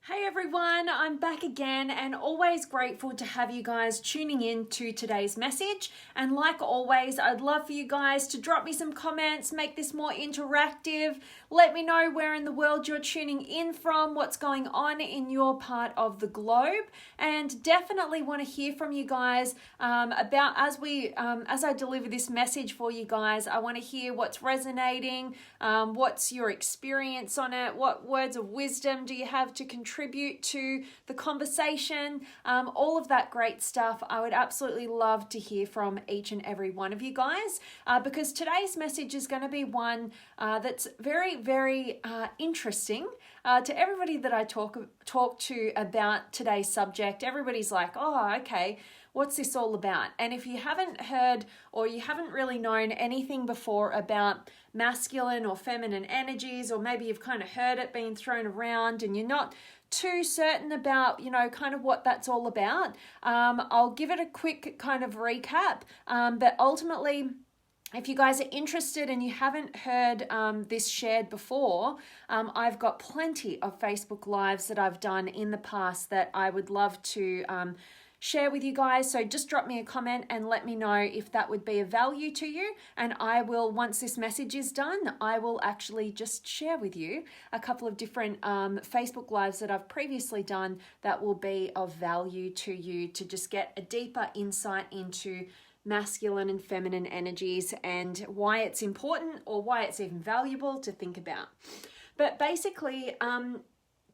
Hey everyone, I'm back again and always grateful to have you guys tuning in to today's message. And like always, I'd love for you guys to drop me some comments, make this more interactive. Let me know where in the world you're tuning in from, what's going on in your part of the globe. And definitely want to hear from you guys about as I deliver this message for you guys. I want to hear what's resonating, what's your experience on it, what words of wisdom do you have to contribute to the conversation, all of that great stuff. I would absolutely love to hear from each and every one of you guys because today's message is going to be one that's very, very interesting to everybody that I talk to about today's subject. Everybody's like, oh, okay, what's this all about? And if you haven't heard or you haven't really known anything before about masculine or feminine energies, or maybe you've kind of heard it being thrown around and you're not too certain about, kind of what that's all about, I'll give it a quick kind of recap. But ultimately, if you guys are interested and you haven't heard this shared before, I've got plenty of Facebook Lives that I've done in the past that I would love to share with you guys. So just drop me a comment and let me know if that would be of value to you. And I will, once this message is done, I will actually just share with you a couple of different Facebook Lives that I've previously done that will be of value to you to just get a deeper insight into masculine and feminine energies and why it's important or why it's even valuable to think about. But basically,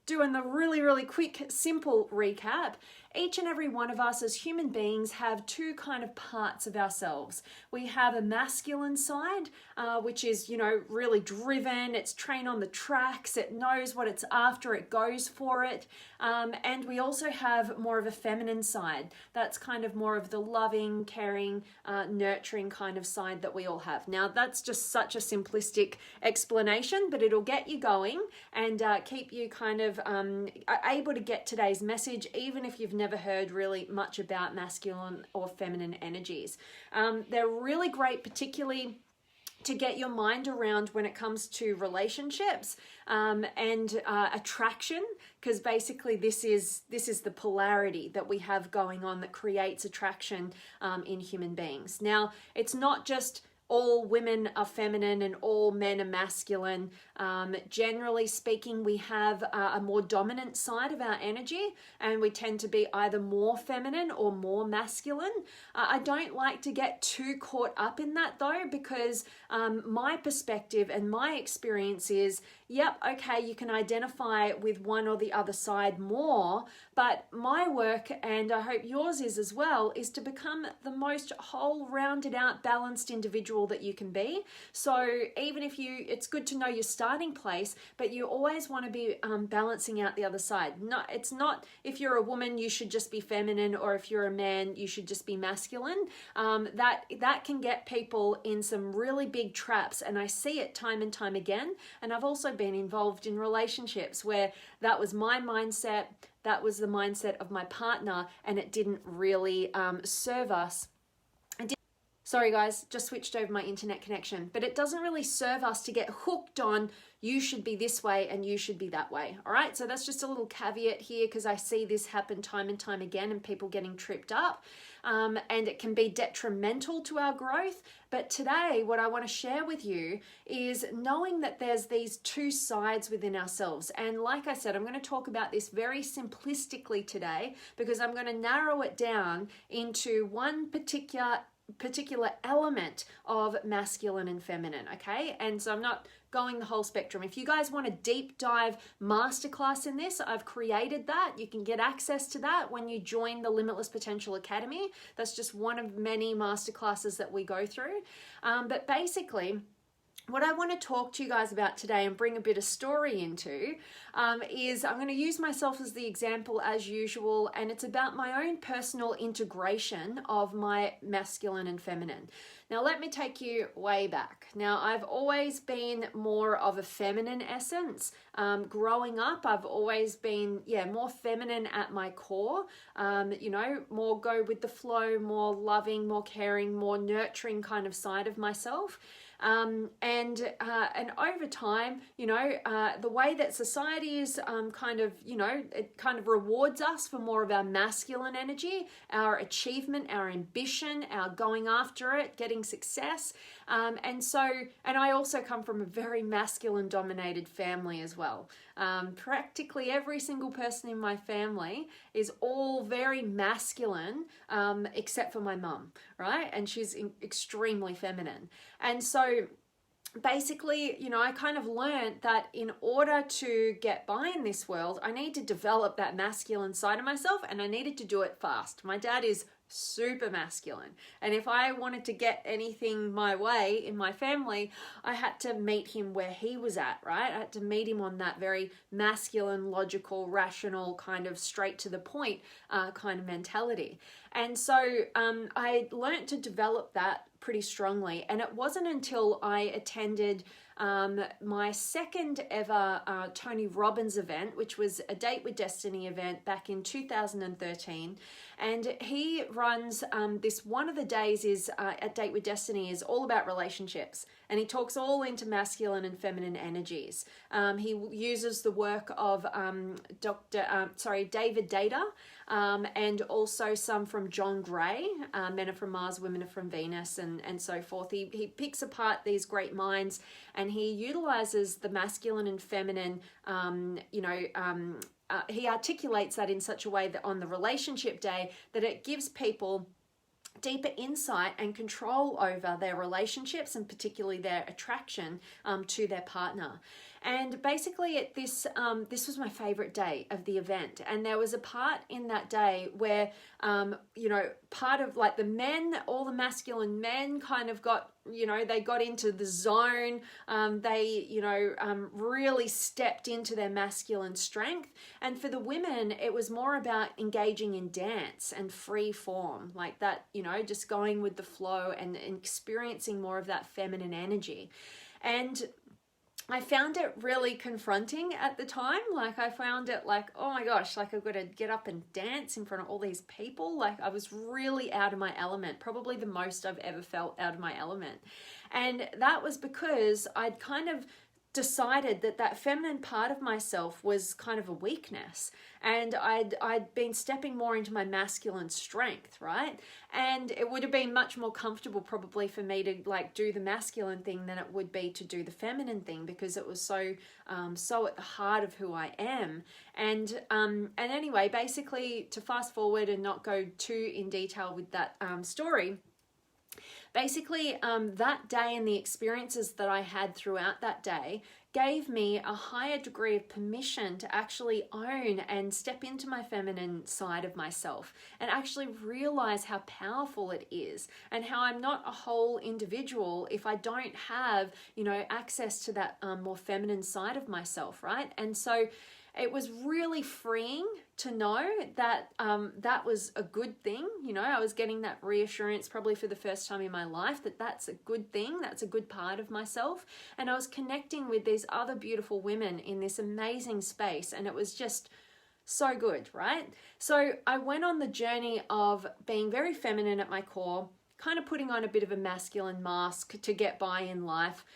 doing the really, really quick, simple recap, each and every one of us as human beings have two kind of parts of ourselves. We have a masculine side, which is, really driven. It's trained on the tracks. It knows what it's after. It goes for it. And we also have more of a feminine side. That's kind of more of the loving, caring, nurturing kind of side that we all have. Now, that's just such a simplistic explanation, but it'll get you going and keep you kind of able to get today's message, even if you've never heard really much about masculine or feminine energies. They're really great, particularly to get your mind around when it comes to relationships and attraction, because basically this is the polarity that we have going on that creates attraction in human beings. Now, it's not just all women are feminine and all men are masculine. Generally speaking, we have a more dominant side of our energy and we tend to be either more feminine or more masculine. I don't like to get too caught up in that though, because my perspective and my experience is, yep, okay, you can identify with one or the other side more, but my work, and I hope yours is as well, is to become the most whole, rounded out, balanced individual that you can be. So even if it's good to know your starting place, but you always want to be balancing out the other side. No, it's not if you're a woman, you should just be feminine, or if you're a man, you should just be masculine. That can get people in some really big traps, and I see it time and time again. And I've also been involved in relationships where that was my mindset, that was the mindset of my partner, and it didn't really serve us. Sorry guys, just switched over my internet connection, but it doesn't really serve us to get hooked on you should be this way and you should be that way. All right, so that's just a little caveat here because I see this happen time and time again and people getting tripped up, and it can be detrimental to our growth. But today, what I want to share with you is knowing that there's these two sides within ourselves. And like I said, I'm going to talk about this very simplistically today because I'm going to narrow it down into one particular element of masculine and feminine, okay? And so I'm not going the whole spectrum. If you guys want a deep dive masterclass in this, I've created that. You can get access to that when you join the Limitless Potential Academy. That's just one of many masterclasses that we go through. But basically, what I want to talk to you guys about today and bring a bit of story into is I'm going to use myself as the example as usual, and it's about my own personal integration of my masculine and feminine. Now, let me take you way back. Now, I've always been more of a feminine essence. Growing up, I've always been, more feminine at my core, more go with the flow, more loving, more caring, more nurturing kind of side of myself. And over time, the way that society is it kind of rewards us for more of our masculine energy, our achievement, our ambition, our going after it, getting success. And I also come from a very masculine dominated family as well. Practically every single person in my family is all very masculine, except for my mum, right? And she's extremely feminine. And so basically, I kind of learned that in order to get by in this world, I need to develop that masculine side of myself, and I needed to do it fast. My dad is super masculine, and if I wanted to get anything my way in my family, I had to meet him where he was at, right? I had to meet him on that very masculine, logical, rational, kind of straight to the point kind of mentality. And so I learned to develop that pretty strongly, and it wasn't until I attended my second ever Tony Robbins event, which was a Date with Destiny event back in 2013. And he runs this, one of the days is at Date with Destiny is all about relationships. And he talks all into masculine and feminine energies. He uses the work of David Data, and also some from John Gray, Men Are From Mars, Women Are From Venus, and so forth. He picks apart these great minds, and he utilizes the masculine and feminine, he articulates that in such a way that on the relationship day, that it gives people deeper insight and control over their relationships, and particularly their attraction to their partner. And basically at this was my favorite day of the event. And there was a part in that day where, part of like the men, all the masculine men kind of got, they got into the zone. They really stepped into their masculine strength. And for the women, it was more about engaging in dance and free form, like that, just going with the flow and experiencing more of that feminine energy. And I found it really confronting at the time. Like I found it like, oh my gosh, like I've got to get up and dance in front of all these people. Like I was really out of my element, probably the most I've ever felt out of my element. And that was because I'd kind of decided that feminine part of myself was kind of a weakness, and I'd been stepping more into my masculine strength, right? And it would have been much more comfortable probably for me to like do the masculine thing than it would be to do the feminine thing, because it was so at the heart of who I am. And anyway, basically, to fast forward and not go too in detail with that story, basically, that day and the experiences that I had throughout that day gave me a higher degree of permission to actually own and step into my feminine side of myself and actually realize how powerful it is, and how I'm not a whole individual if I don't have, access to that more feminine side of myself, right? And so it was really freeing to know that that was a good thing. I was getting that reassurance probably for the first time in my life that that's a good thing, that's a good part of myself. And I was connecting with these other beautiful women in this amazing space, and it was just so good, right? So I went on the journey of being very feminine at my core, kind of putting on a bit of a masculine mask to get by in life.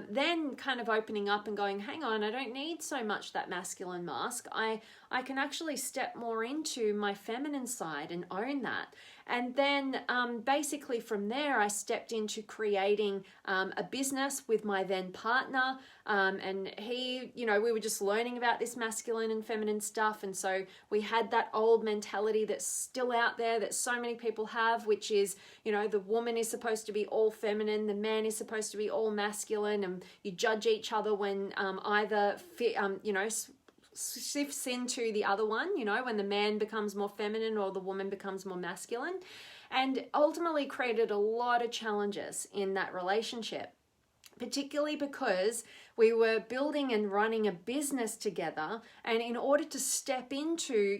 Then kind of opening up and going, hang on, I don't need so much that masculine mask. I can actually step more into my feminine side and own that. And then basically from there, I stepped into creating a business with my then partner. And he, we were just learning about this masculine and feminine stuff. And so we had that old mentality that's still out there that so many people have, which is, the woman is supposed to be all feminine, the man is supposed to be all masculine, and you judge each other when either shifts into the other one, when the man becomes more feminine or the woman becomes more masculine, and ultimately created a lot of challenges in that relationship, particularly because we were building and running a business together. And in order to step into,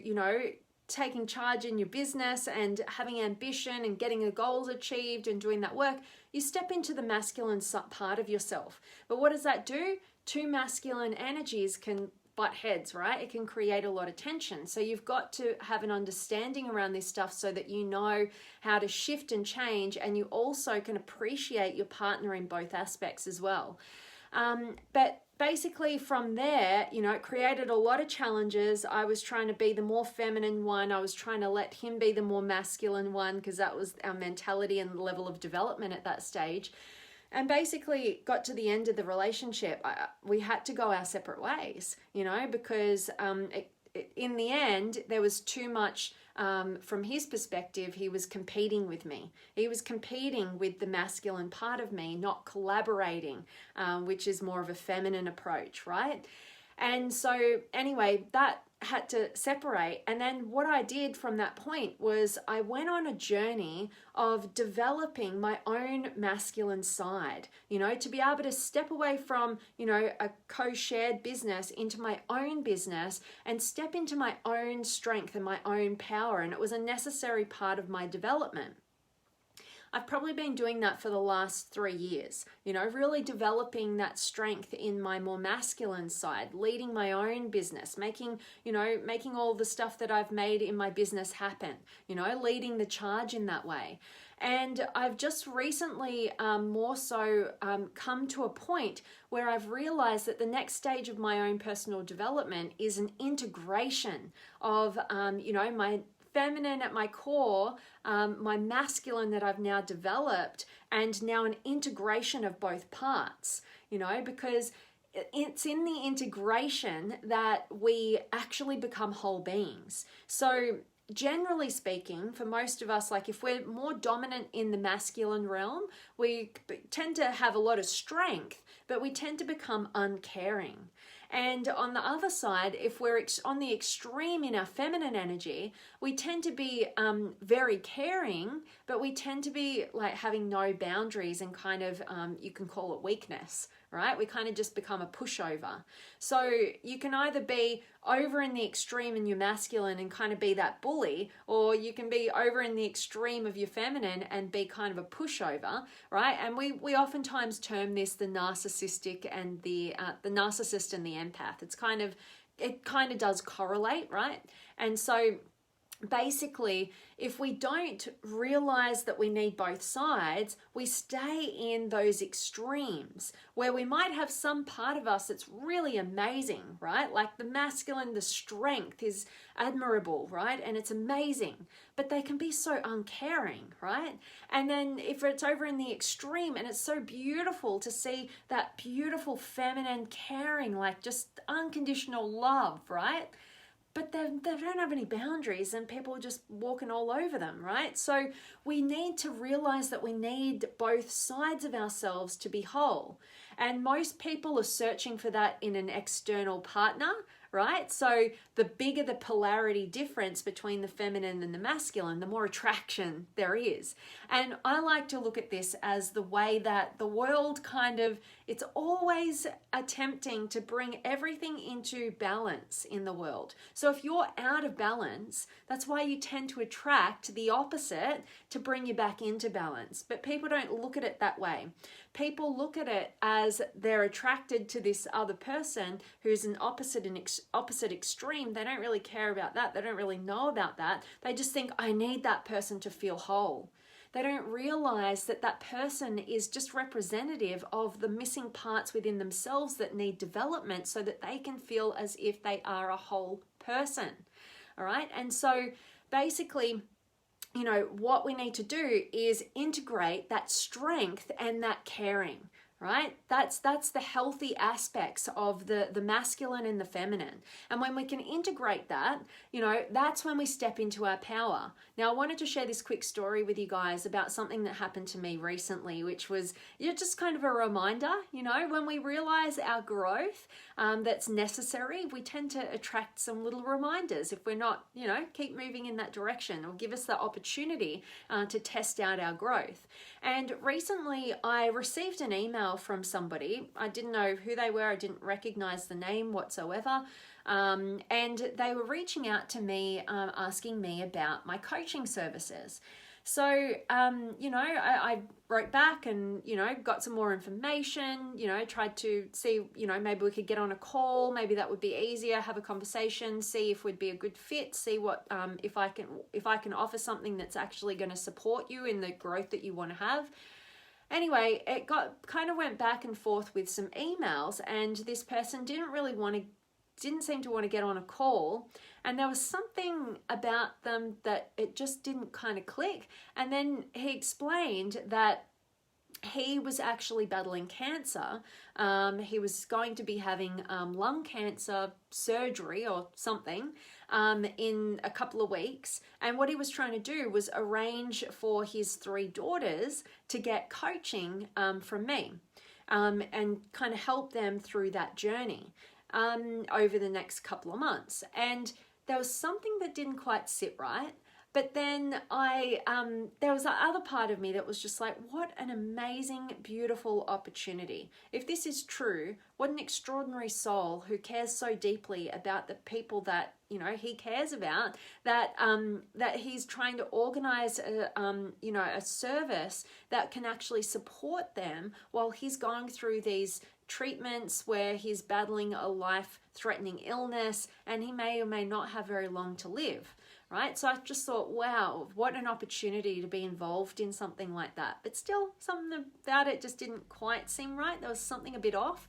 taking charge in your business and having ambition and getting the goals achieved and doing that work, you step into the masculine part of yourself. But what does that do? Two masculine energies can butt heads, right? It can create a lot of tension. So you've got to have an understanding around this stuff so that you know how to shift and change, and you also can appreciate your partner in both aspects as well. But basically from there, it created a lot of challenges. I was trying to be the more feminine one. I was trying to let him be the more masculine one, because that was our mentality and level of development at that stage. And basically got to the end of the relationship. We had to go our separate ways, because in the end, there was too much, from his perspective, he was competing with me. He was competing with the masculine part of me, not collaborating, which is more of a feminine approach, right? And so anyway, that had to separate. And then what I did from that point was I went on a journey of developing my own masculine side, to be able to step away from, a co-shared business into my own business and step into my own strength and my own power. And it was a necessary part of my development. I've probably been doing that for the last 3 years, really developing that strength in my more masculine side, leading my own business, making all the stuff that I've made in my business happen, leading the charge in that way. And I've just recently more so come to a point where I've realized that the next stage of my own personal development is an integration of, my feminine at my core, my masculine that I've now developed, and now an integration of both parts, because it's in the integration that we actually become whole beings. So generally speaking, for most of us, like if we're more dominant in the masculine realm, we tend to have a lot of strength, but we tend to become uncaring. And on the other side, if we're on the extreme in our feminine energy, we tend to be very caring, but we tend to be like having no boundaries and kind of, you can call it weakness, right? We kind of just become a pushover. So you can either be over in the extreme in your masculine and kind of be that bully, or you can be over in the extreme of your feminine and be kind of a pushover, right? And we oftentimes term this the narcissistic and the narcissist and the empath. It kind of does correlate, right? And so basically, if we don't realize that we need both sides, we stay in those extremes where we might have some part of us that's really amazing, right? Like the masculine, the strength is admirable, right? And it's amazing, but they can be so uncaring, right? And then if it's over in the extreme and it's so beautiful to see that beautiful feminine caring, like just unconditional love, right? But they don't have any boundaries and people are just walking all over them, right? So we need to realize that we need both sides of ourselves to be whole. And most people are searching for that in an external partner, right? So the bigger the polarity difference between the feminine and the masculine, the more attraction there is. And I like to look at this as the way that the world it's always attempting to bring everything into balance in the world. So if you're out of balance, that's why you tend to attract the opposite to bring you back into balance. But people don't look at it that way. People look at it as they're attracted to this other person who's an opposite extreme. They don't really care about that. They don't really know about that. They just think, I need that person to feel whole. They don't realize that that person is just representative of the missing parts within themselves that need development so that they can feel as if they are a whole person. All right. And so basically, what we need to do is integrate that strength and that caring. Right? That's the healthy aspects of the masculine and the feminine. And when we can integrate that, that's when we step into our power. Now, I wanted to share this quick story with you guys about something that happened to me recently, which was just kind of a reminder, when we realize our growth that's necessary, we tend to attract some little reminders if we're not, keep moving in that direction, or give us the opportunity to test out our growth. And recently I received an email from somebody. I didn't know who they were. I didn't recognize the name whatsoever. And they were reaching out to me, asking me about my coaching services. So, I wrote back and, got some more information, tried to see, maybe we could get on a call, maybe that would be easier, have a conversation, see if we'd be a good fit, see what, if I can offer something that's actually going to support you in the growth that you want to have. Anyway, it went back and forth with some emails, and this person didn't seem to want to get on a call, and there was something about them that it just didn't kind of click. And then he explained that he was actually battling cancer. He was going to be having lung cancer surgery or something in a couple of weeks. And what he was trying to do was arrange for his 3 daughters to get coaching from me and kind of help them through that journey over the next couple of months. And there was something that didn't quite sit right. But then there was that other part of me that was just like, what an amazing, beautiful opportunity. If this is true, what an extraordinary soul who cares so deeply about the people that, he cares about, that he's trying to organize a service that can actually support them while he's going through these treatments where he's battling a life-threatening illness and he may or may not have very long to live. Right? So I just thought, wow, what an opportunity to be involved in something like that. But still, something about it just didn't quite seem right. There was something a bit off.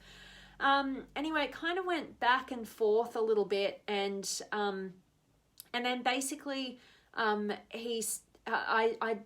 Anyway, it kind of went back and forth a little bit, and then basically I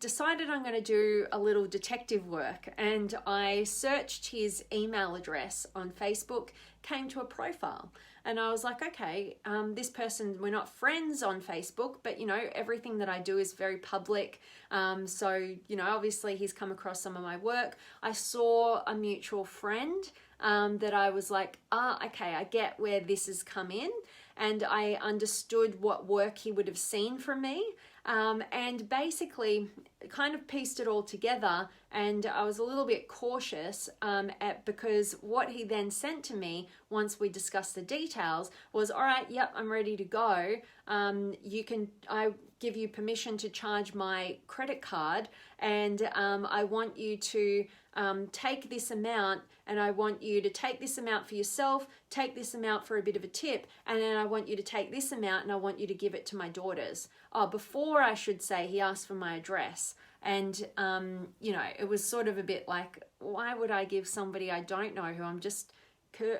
decided I'm going to do a little detective work, and I searched his email address on Facebook, came to a profile. And I was like, okay, this person, we're not friends on Facebook, but, everything that I do is very public. So, obviously he's come across some of my work. I saw a mutual friend that I was like, okay, I get where this has come in. And I understood what work he would have seen from me. And basically kind of pieced it all together, and I was a little bit cautious because what he then sent to me once we discussed the details was, all right, yep, I'm ready to go. I give you permission to charge my credit card, and I want you to take this amount, and I want you to take this amount for yourself, take this amount for a bit of a tip, and then I want you to take this amount and I want you to give it to my daughters. Before I should say, he asked for my address. And, it was sort of a bit like, why would I give somebody I don't know, who I'm just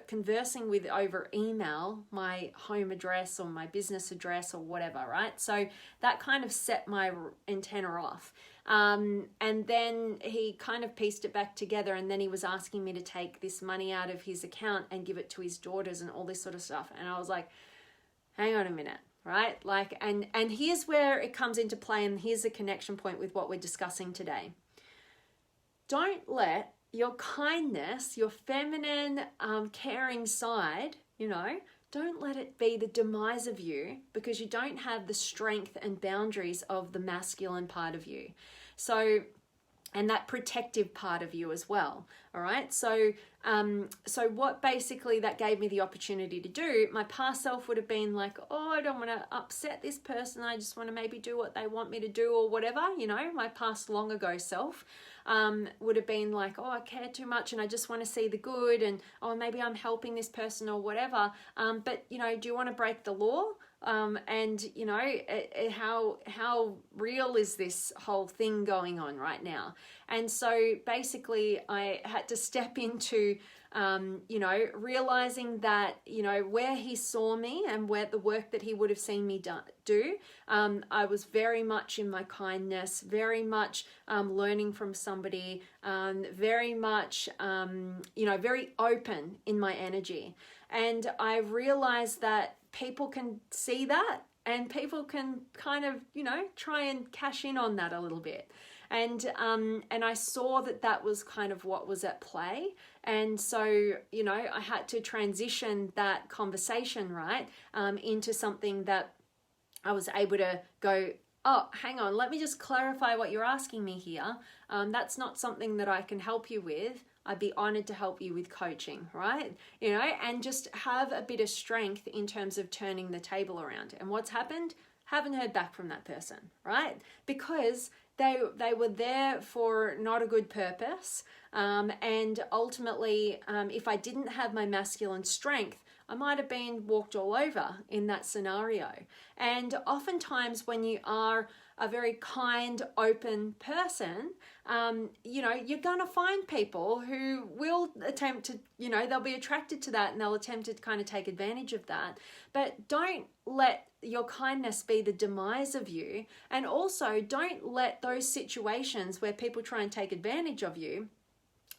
conversing with over email, my home address or my business address or whatever, right? So that kind of set my antenna off. And then he kind of pieced it back together, and then he was asking me to take this money out of his account and give it to his daughters and all this sort of stuff. And I was like, hang on a minute. Right? And here's where it comes into play, and here's the connection point with what we're discussing today. Don't let your kindness, your feminine, caring side, don't let it be the demise of you because you don't have the strength and boundaries of the masculine part of you. So, and that protective part of you as well. All right. So what basically that gave me the opportunity to do, my past self would have been like, oh, I don't want to upset this person. I just want to maybe do what they want me to do or whatever. My past long ago self would have been like, oh, I care too much and I just want to see the good, and oh, maybe I'm helping this person or whatever. But do you want to break the law? How real is this whole thing going on right now? And so basically I had to step into, realizing that, where he saw me and where the work that he would have seen me do, I was very much in my kindness, very much learning from somebody, very much, very open in my energy. And I realized that people can see that, and people can kind of, try and cash in on that a little bit. And I saw that was kind of what was at play. And so, I had to transition that conversation, right, into something that I was able to go, oh, hang on, let me just clarify what you're asking me here. That's not something that I can help you with. I'd be honored to help you with coaching, right? And just have a bit of strength in terms of turning the table around. And what's happened? Haven't heard back from that person, right? Because they were there for not a good purpose. And ultimately, if I didn't have my masculine strength, I might have been walked all over in that scenario. And oftentimes when you are a very kind, open person, you're going to find people who will attempt to, they'll be attracted to that and they'll attempt to kind of take advantage of that. But don't let your kindness be the demise of you. And also don't let those situations where people try and take advantage of you,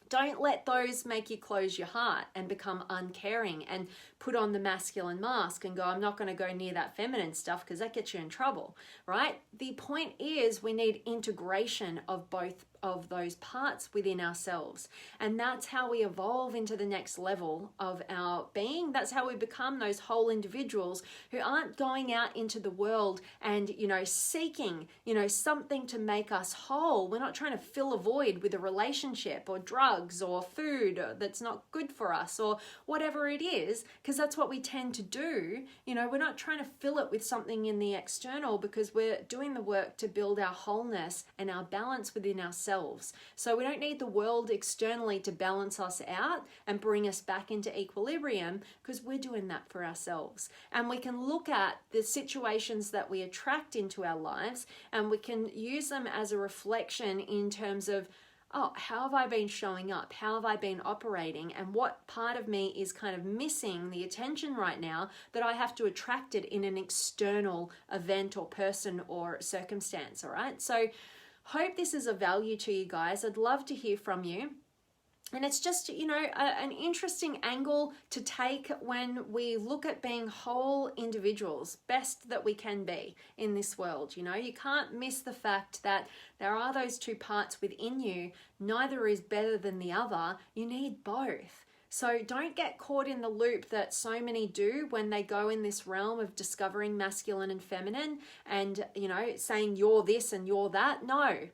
don't let those make you close your heart and become uncaring and put on the masculine mask and go, I'm not going to go near that feminine stuff because that gets you in trouble, right? The point is we need integration of both of those parts within ourselves. And that's how we evolve into the next level of our being. That's how we become those whole individuals who aren't going out into the world and, seeking, something to make us whole. We're not trying to fill a void with a relationship or drugs or food that's not good for us or whatever it is, because that's what we tend to do. We're not trying to fill it with something in the external because we're doing the work to build our wholeness and our balance within ourselves. So we don't need the world externally to balance us out and bring us back into equilibrium, because we're doing that for ourselves. And we can look at the situations that we attract into our lives and we can use them as a reflection in terms of, how have I been showing up? How have I been operating? And what part of me is kind of missing the attention right now that I have to attract it in an external event or person or circumstance, all right? So hope this is of value to you guys. I'd love to hear from you. And it's just, an interesting angle to take when we look at being whole individuals, best that we can be in this world. You can't miss the fact that there are those two parts within you. Neither is better than the other. You need both. So don't get caught in the loop that so many do when they go in this realm of discovering masculine and feminine and, saying you're this and you're that. No.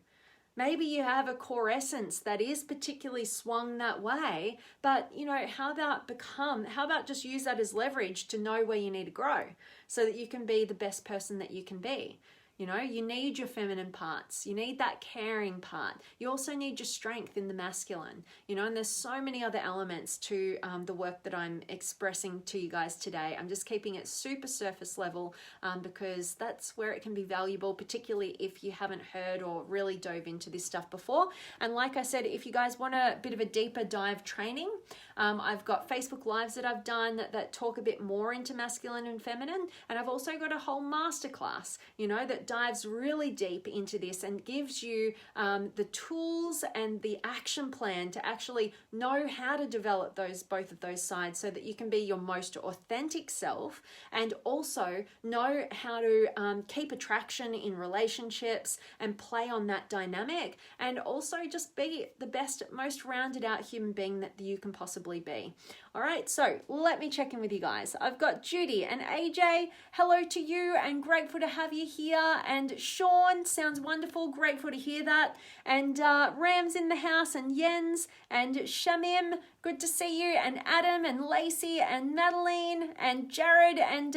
Maybe you have a core essence that is particularly swung that way, but how about just use that as leverage to know where you need to grow so that you can be the best person that you can be. You need your feminine parts. You need that caring part. You also need your strength in the masculine, and there's so many other elements to the work that I'm expressing to you guys today. I'm just keeping it super surface level because that's where it can be valuable, particularly if you haven't heard or really dove into this stuff before. And like I said, if you guys want a bit of a deeper dive training, I've got Facebook Lives that I've done that talk a bit more into masculine and feminine. And I've also got a whole masterclass, that dives really deep into this and gives you the tools and the action plan to actually know how to develop both of those sides so that you can be your most authentic self and also know how to keep attraction in relationships and play on that dynamic, and also just be the best, most rounded out human being that you can possibly be. All right, so let me check in with you guys. I've got Judy and AJ. Hello to you and grateful to have you here. And Sean, sounds wonderful. Grateful to hear that. And Ram's in the house and Jens and Shamim. Good to see you. And Adam and Lacey and Madeline and Jared and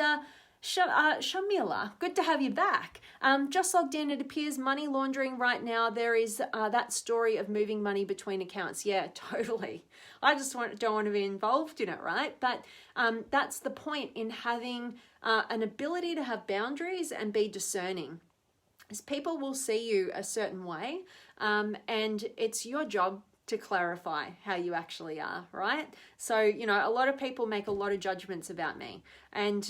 Shamila, good to have you back. Just logged in, it appears money laundering right now. There is that story of moving money between accounts. Yeah, totally. I just don't want to be involved in it, right? But that's the point in having an ability to have boundaries and be discerning. As people will see you a certain way, and it's your job to clarify how you actually are, right? So, a lot of people make a lot of judgments about me and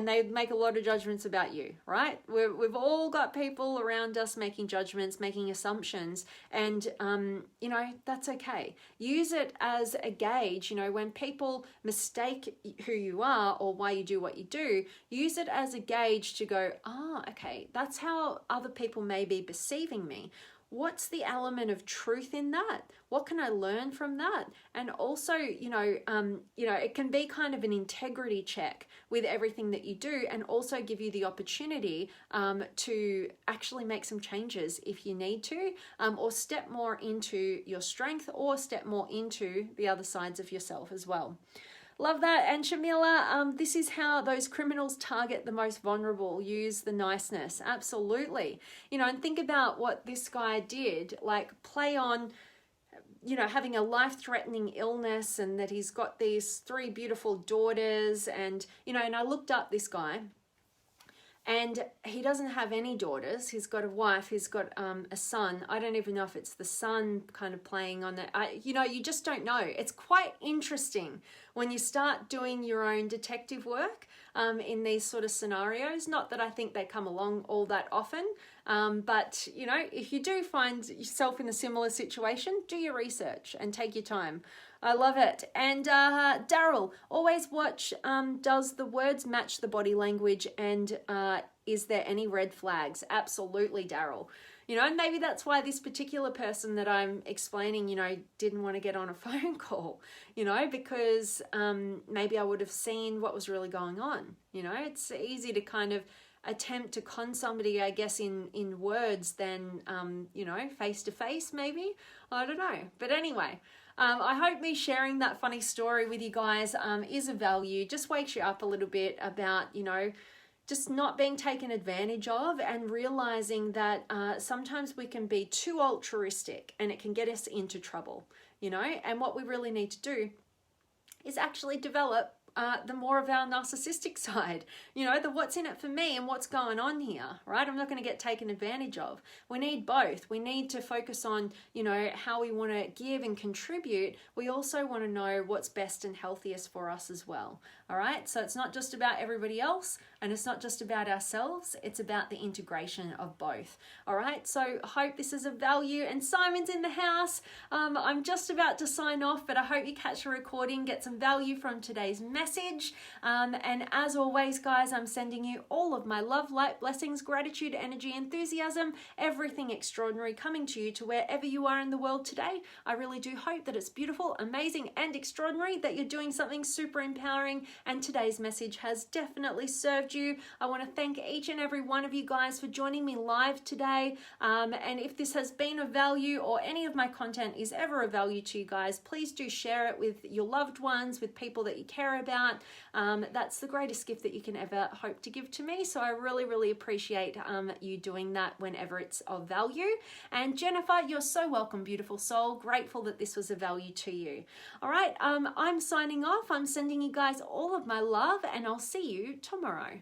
they make a lot of judgments about you, right? We've all got people around us making judgments, making assumptions, and, that's okay. Use it as a gauge, when people mistake who you are or why you do what you do, use it as a gauge to go, okay, that's how other people may be perceiving me. What's the element of truth in that? What can I learn from that? And also, it can be kind of an integrity check with everything that you do, and also give you the opportunity to actually make some changes if you need to, or step more into your strength, or step more into the other sides of yourself as well. Love that. And Shamila, this is how those criminals target the most vulnerable. Use the niceness. Absolutely. You know, and think about what this guy did, like play on, you know, having a life-threatening illness and that he's got these 3 beautiful daughters. And, you know, and I looked up this guy, and he doesn't have any daughters. He's got a wife. He's got a son. I don't even know if it's the son kind of playing on that. You know, you just don't know. It's quite interesting when you start doing your own detective work in these sort of scenarios. Not that I think they come along all that often, but, you know, if you do find yourself in a similar situation, do your research and take your time. I love it. And Daryl, always watch, does the words match the body language, and is there any red flags? Absolutely, Daryl. You know, and maybe that's why this particular person that I'm explaining, you know, didn't want to get on a phone call, you know, because maybe I would have seen what was really going on. You know, it's easy to kind of attempt to con somebody, I guess, in words than, you know, face to face, maybe. I don't know. But anyway, I hope me sharing that funny story with you guys is of value. Just wakes you up a little bit about, you know, just not being taken advantage of, and realizing that sometimes we can be too altruistic and it can get us into trouble, you know. And what we really need to do is actually develop the more of our narcissistic side, you know, the what's in it for me and what's going on here, right? I'm not going to get taken advantage of. We need both. We need to focus on, you know, how we want to give and contribute. We also want to know what's best and healthiest for us as well. All right. So it's not just about everybody else, and it's not just about ourselves. It's about the integration of both. All right. So I hope this is of value. And Simon's in the house. I'm just about to sign off, but I hope you catch a recording, get some value from today's message. And as always, guys, I'm sending you all of my love, light, blessings, gratitude, energy, enthusiasm, everything extraordinary coming to you to wherever you are in the world today. I really do hope that it's beautiful, amazing, and extraordinary, that you're doing something super empowering, and today's message has definitely served you. I want to thank each and every one of you guys for joining me live today. And if this has been of value, or any of my content is ever of value to you guys, please do share it with your loved ones, with people that you care about. That's the greatest gift that you can ever hope to give to me. So I really, really appreciate you doing that whenever it's of value. And Jennifer, you're so welcome, beautiful soul. Grateful that this was of value to you. All right, I'm signing off. I'm sending you guys all of my love, and I'll see you tomorrow.